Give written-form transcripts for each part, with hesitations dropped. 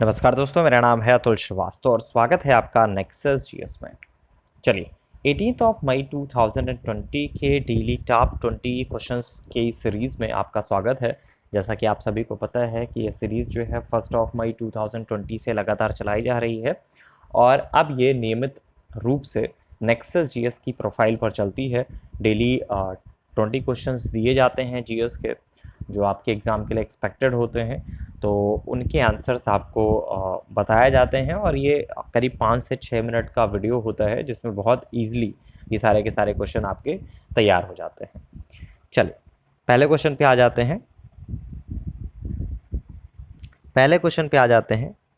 नमस्कार दोस्तों, मेरा नाम है अतुल श्रीवास्तव और स्वागत है आपका नेक्सस जीएस में। चलिए, 18 मई 2020 के डेली टॉप 20 क्वेश्चंस की सीरीज़ में आपका स्वागत है। जैसा कि आप सभी को पता है कि ये सीरीज़ जो है 1 मई 2020 से लगातार चलाई जा रही है और अब ये नियमित रूप से नेक्सस जीएस की प्रोफाइल पर चलती है। डेली 20 क्वेश्चंस दिए जाते हैं जीएस के, जो आपके एग्ज़ाम के लिए एक्सपेक्टेड होते हैं, तो उनके आंसर्स आपको बताए जाते हैं और ये करीब 5 से 6 मिनट का वीडियो होता है जिसमें बहुत ईज़िली ये सारे के सारे क्वेश्चन आपके तैयार हो जाते हैं। चलिए, पहले क्वेश्चन पे आ जाते हैं।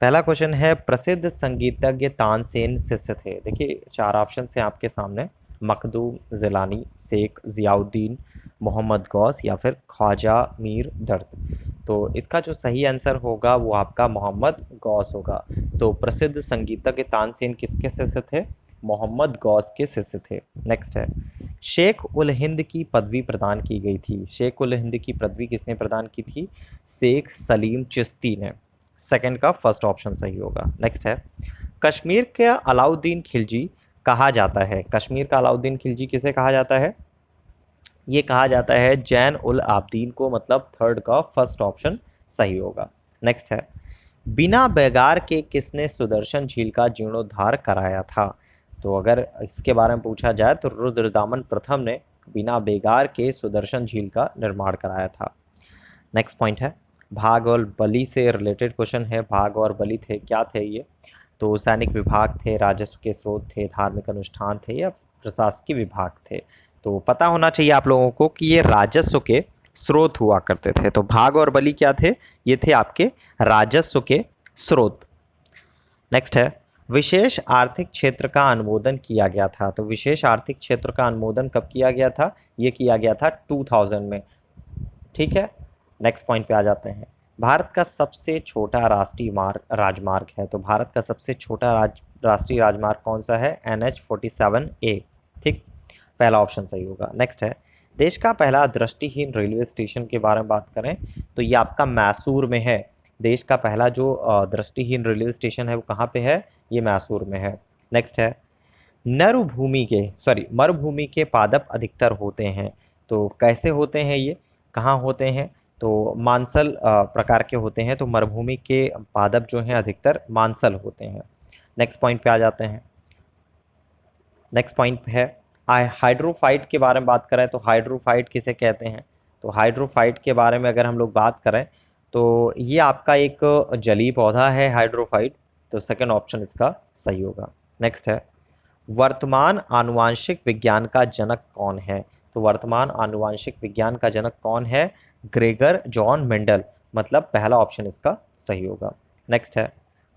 पहला क्वेश्चन है, प्रसिद्ध संगीतज्ञ तानसेन शिष्य थे। देखिए, 4 ऑप्शन हैं आपके सामने, मखदूम, जिलानी, शेख ज़ियाउद्दीन, मोहम्मद गौस या फिर ख्वाजा मीर दर्द। तो इसका जो सही आंसर होगा वो आपका मोहम्मद गौस होगा। तो प्रसिद्ध संगीतज्ञ तानसेन किसके शिष्य थे? मोहम्मद गौस के शिष्य थे। नेक्स्ट है, शेख उल हिंद की पदवी प्रदान की गई थी। शेख उल हिंद की पदवी किसने प्रदान की थी? शेख सलीम चिश्ती ने। सेकंड का फर्स्ट ऑप्शन सही होगा। नेक्स्ट है, कश्मीर के अलाउद्दीन खिलजी कहा जाता है। कश्मीर का अलाउद्दीन खिलजी किसे कहा जाता है? ये कहा जाता है जैन उल आबदीन को, मतलब थर्ड का फर्स्ट ऑप्शन सही होगा। नेक्स्ट है, बिना बेगार के किसने सुदर्शन झील का जीर्णोद्धार कराया था? तो अगर इसके बारे में पूछा जाए तो रुद्रदामन प्रथम ने बिना बेगार के सुदर्शन झील का निर्माण कराया था। नेक्स्ट पॉइंट है, भाग और बलि से रिलेटेड क्वेश्चन है। भाग और बलि थे, क्या थे ये? तो सैनिक विभाग थे, राजस्व के स्रोत थे, धार्मिक अनुष्ठान थे या प्रशासकीय विभाग थे? तो पता होना चाहिए आप लोगों को कि ये राजस्व के स्रोत हुआ करते थे। तो भाग और बलि क्या थे? ये थे आपके राजस्व के स्रोत। नेक्स्ट है, विशेष आर्थिक क्षेत्र का अनुमोदन किया गया था। तो विशेष आर्थिक क्षेत्र का अनुमोदन कब किया गया था? ये किया गया था 2000 में। ठीक है, नेक्स्ट पॉइंट पे आ जाते हैं। भारत का सबसे छोटा राष्ट्रीय राजमार्ग है। तो भारत का सबसे छोटा राष्ट्रीय राजमार्ग कौन सा है? NH47A। ठीक, पहला ऑप्शन सही होगा। नेक्स्ट है, देश का पहला दृष्टिहीन रेलवे स्टेशन के बारे में बात करें तो ये आपका मैसूर में है। देश का पहला जो दृष्टिहीन रेलवे स्टेशन है वो कहाँ पे है? ये मैसूर में है। नेक्स्ट है, मरुभूमि के पादप अधिकतर होते हैं। तो कैसे होते हैं ये, कहाँ होते हैं? तो मांसल प्रकार के होते हैं। तो मरुभूमि के पादप जो हैं अधिकतर मांसल होते हैं। नेक्स्ट पॉइंट पे आ जाते हैं। नेक्स्ट पॉइंट है, हाइड्रोफाइट के बारे में बात करें तो हाइड्रोफाइट किसे कहते हैं? तो हाइड्रोफाइट के बारे में अगर हम लोग बात करें तो ये आपका एक जलीय पौधा है हाइड्रोफाइट। तो सेकंड ऑप्शन इसका सही होगा। नेक्स्ट है, वर्तमान आनुवांशिक विज्ञान का जनक कौन है? तो वर्तमान आनुवांशिक विज्ञान का जनक कौन है? ग्रेगर जॉन मेंडल, मतलब पहला ऑप्शन इसका सही होगा। नेक्स्ट है,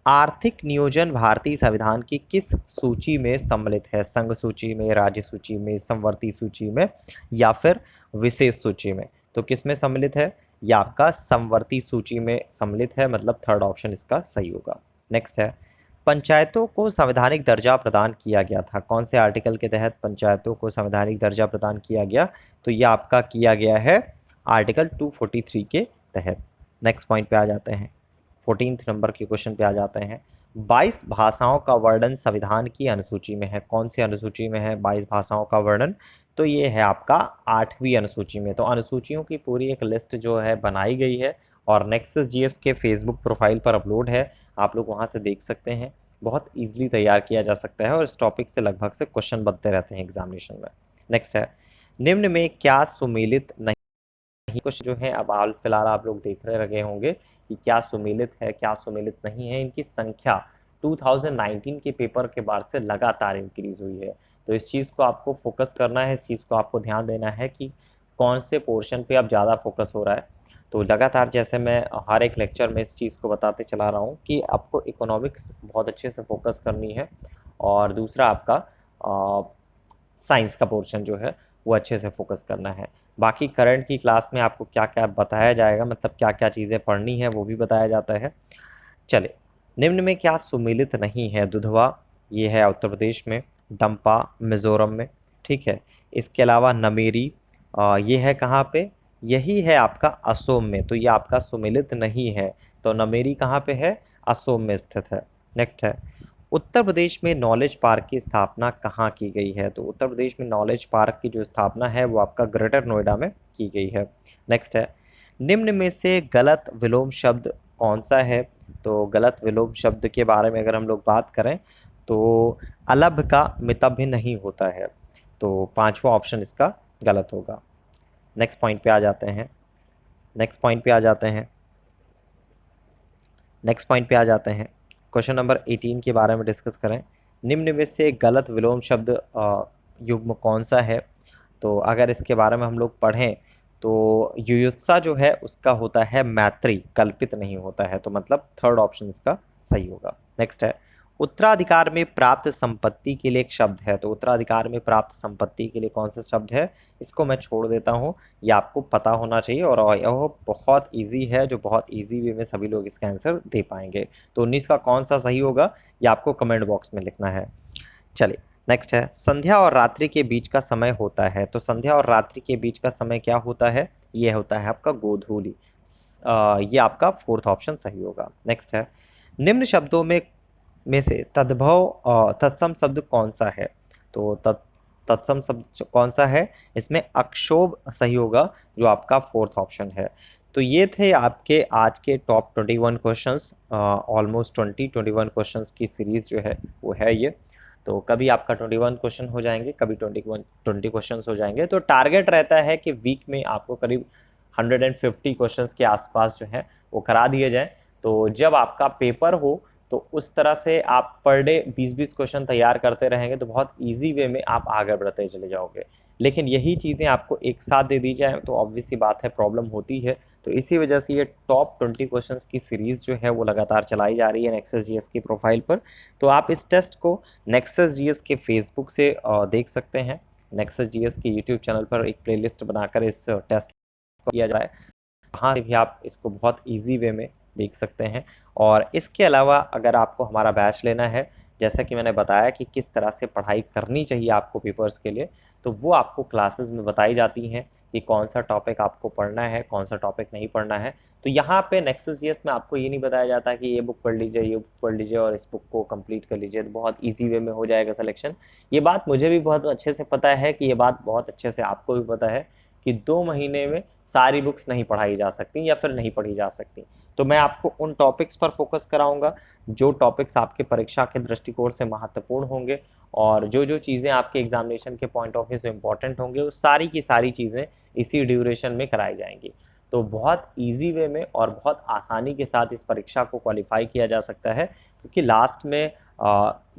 आर्थिक नियोजन भारतीय संविधान की किस सूची में सम्मिलित है? संघ सूची में, राज्य सूची में, समवर्ती सूची में या फिर विशेष सूची में? तो किस में सम्मिलित है? यह आपका समवर्ती सूची में सम्मिलित है, मतलब थर्ड ऑप्शन इसका सही होगा। नेक्स्ट है, पंचायतों को संवैधानिक दर्जा प्रदान किया गया था। कौन से आर्टिकल के तहत पंचायतों को संवैधानिक दर्जा प्रदान किया गया? तो यह आपका किया गया है आर्टिकल 243 के तहत। नेक्स्ट पॉइंट पे आ जाते हैं, 14 नंबर के क्वेश्चन पे आ जाते हैं। 22 भाषाओं का वर्णन संविधान की अनुसूची में है। कौन सी अनुसूची में है 22 भाषाओं का वर्णन? तो ये है आपका 8वीं अनुसूची में। तो अनुसूचियों की पूरी एक लिस्ट जो है बनाई गई है और नेक्सस जीएस के फेसबुक प्रोफाइल पर अपलोड है, आप लोग वहाँ से देख सकते हैं। बहुत ईजिली तैयार किया जा सकता है और इस टॉपिक से लगभग से क्वेश्चन बनते रहते हैं एग्जामिनेशन में। नेक्स्ट है, निम्न में क्या सुमेलित नहीं? कुछ जो है अब हाल फिलहाल आप लोग देख रहे लगे होंगे कि क्या सुमेलित है, क्या सुमेलित नहीं है। इनकी संख्या 2019 के पेपर के बाद से लगातार इंक्रीज हुई है। तो इस चीज़ को आपको फोकस करना है, इस चीज़ को आपको ध्यान देना है कि कौन से पोर्शन पे अब ज़्यादा फोकस हो रहा है। तो लगातार जैसे मैं हर एक लेक्चर में इस चीज़ को बताते चला रहा हूँ कि आपको इकोनॉमिक्स बहुत अच्छे से फोकस करनी है और दूसरा आपका साइंस का पोर्शन जो है वो अच्छे से फोकस करना है। बाकी करंट की क्लास में आपको क्या क्या बताया जाएगा, मतलब क्या क्या चीज़ें पढ़नी है वो भी बताया जाता है। चले, निम्न में क्या सुमेलित नहीं है? दुधवा, ये है उत्तर प्रदेश में, डंपा मिज़ोरम में, ठीक है। इसके अलावा नमेरी, ये है कहाँ पे? यही है आपका असम में। तो ये आपका सुमेलित नहीं है। तो नमेरी कहाँ पे है? असम में स्थित है। नेक्स्ट है, उत्तर प्रदेश में नॉलेज पार्क की स्थापना कहाँ की गई है? तो उत्तर प्रदेश में नॉलेज पार्क की जो स्थापना है वो आपका ग्रेटर नोएडा में की गई है। नेक्स्ट है, निम्न में से गलत विलोम शब्द कौन सा है? तो गलत विलोम शब्द के बारे में अगर हम लोग बात करें तो अलभ का मितभ्य नहीं होता है, तो पांचवा ऑप्शन इसका गलत होगा। नेक्स्ट पॉइंट पे आ जाते हैं। नेक्स्ट पॉइंट पे आ जाते हैं। नेक्स्ट पॉइंट पे आ जाते हैं। क्वेश्चन नंबर 18 के बारे में डिस्कस करें। निम्न में से गलत विलोम शब्द युग्म कौन सा है? तो अगर इसके बारे में हम लोग पढ़ें तो युयुत्सा जो है उसका होता है मैत्री, कल्पित नहीं होता है, तो मतलब थर्ड ऑप्शन इसका सही होगा। नेक्स्ट है, उत्तराधिकार में प्राप्त संपत्ति के लिए एक शब्द है, तो उत्तराधिकार में प्राप्त संपत्ति के लिए कौन सा शब्द है? इसको मैं छोड़ देता हूँ, ये आपको पता होना चाहिए और यह बहुत इजी है, जो बहुत इजी वे में सभी लोग इसका आंसर दे पाएंगे। तो 19 का कौन सा सही होगा ये आपको कमेंट बॉक्स में लिखना है। चलिए नेक्स्ट है, संध्या और रात्रि के बीच का समय होता है, तो संध्या और रात्रि के बीच का समय क्या होता है? ये होता है आपका गोधूली। ये आपका फोर्थ ऑप्शन सही होगा। नेक्स्ट है, निम्न शब्दों में से तद्भव तत्सम शब्द कौन सा है? तो तत्सम शब्द कौन सा है? इसमें अक्षोभ सही होगा, जो आपका फोर्थ ऑप्शन है। तो ये थे आपके आज के टॉप 21 क्वेश्चंस, ऑलमोस्ट 21 क्वेश्चंस की सीरीज जो है वो है ये। तो कभी आपका 21 क्वेश्चन हो जाएंगे, कभी 20 क्वेश्चन हो जाएंगे। तो टारगेट रहता है कि वीक में आपको करीब 150 क्वेश्चंस के आसपास जो है वो करा दिए जाएं। तो जब आपका पेपर हो तो उस तरह से आप पर डे 20-20 क्वेश्चन तैयार करते रहेंगे तो बहुत ईजी वे में आप आगे बढ़ते चले जाओगे। लेकिन यही चीज़ें आपको एक साथ दे दी जाए तो ऑब्वियस सी बात है, प्रॉब्लम होती है। तो इसी वजह से ये टॉप 20 क्वेश्चंस की सीरीज़ जो है वो लगातार चलाई जा रही है नेक्सस जीएस की प्रोफाइल पर। तो आप इस टेस्ट को नेक्सस जीएस के फेसबुक से देख सकते हैं। नेक्सस जीएस के यूट्यूब चैनल पर एक प्लेलिस्ट बनाकर इस टेस्ट को किया जाए, वहाँ से भी आप इसको बहुत ईजी वे में देख सकते हैं। और इसके अलावा अगर आपको हमारा बैच लेना है, जैसा कि मैंने बताया कि किस तरह से पढ़ाई करनी चाहिए आपको पेपर्स के लिए, तो वो आपको क्लासेस में बताई जाती हैं कि कौन सा टॉपिक आपको पढ़ना है, कौन सा टॉपिक नहीं पढ़ना है। तो यहाँ पे नेक्सस जीएस में आपको ये नहीं बताया जाता कि ये बुक पढ़ लीजिए, ये बुक पढ़ लीजिए और इस बुक को कंप्लीट कर लीजिए, तो बहुत ईजी वे में हो जाएगा सिलेक्शन। ये बात मुझे भी बहुत अच्छे से पता है कि ये बात बहुत अच्छे से आपको भी पता है कि 2 महीने में सारी बुक्स नहीं पढ़ाई जा सकती या फिर नहीं पढ़ी जा सकती। तो मैं आपको उन टॉपिक्स पर फोकस कराऊंगा जो टॉपिक्स आपके परीक्षा के दृष्टिकोण से महत्वपूर्ण होंगे, और जो जो चीज़ें आपके एग्जामिनेशन के पॉइंट ऑफ व्यू से इंपॉर्टेंट होंगे वो सारी की सारी चीज़ें इसी ड्यूरेशन में कराई जाएंगी। तो बहुत इजी वे में और बहुत आसानी के साथ इस परीक्षा को क्वालिफाई किया जा सकता है, क्योंकि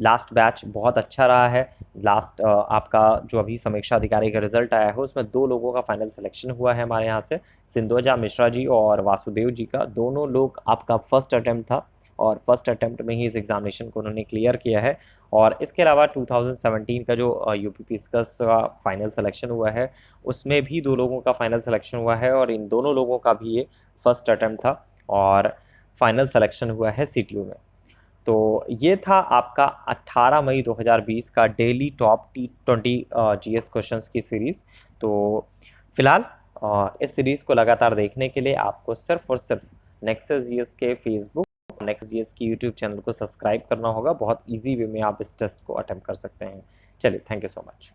लास्ट बैच बहुत अच्छा रहा है। लास्ट आपका जो अभी समीक्षा अधिकारी का रिजल्ट आया है उसमें 2 लोगों का फाइनल सिलेक्शन हुआ है हमारे यहाँ से, सिंधुजा मिश्रा जी और वासुदेव जी का। दोनों लोग आपका फर्स्ट अटेम्प्ट था और फर्स्ट अटेम्प्ट में ही इस एग्जामिनेशन को उन्होंने क्लियर किया है। और इसके अलावा 2017 का जो यूपी पिस्कस का फाइनल सिलेक्शन हुआ है उसमें भी 2 लोगों का फाइनल सिलेक्शन हुआ है, और इन दोनों लोगों का भी ये फर्स्ट अटेम्प्ट था और फाइनल सिलेक्शन हुआ है सीटीयू में। तो ये था आपका 18 मई 2020 का daily top T20 GS questions की सीरीज़। तो फिलहाल इस सीरीज़ को लगातार देखने के लिए आपको सिर्फ और सिर्फ नेक्सस जीएस के फेसबुक, नेक्सस जीएस की यूट्यूब चैनल को सब्सक्राइब करना होगा। बहुत ईजी वे में आप इस टेस्ट को अटेम्प्ट कर सकते हैं। चलिए, थैंक यू सो मच।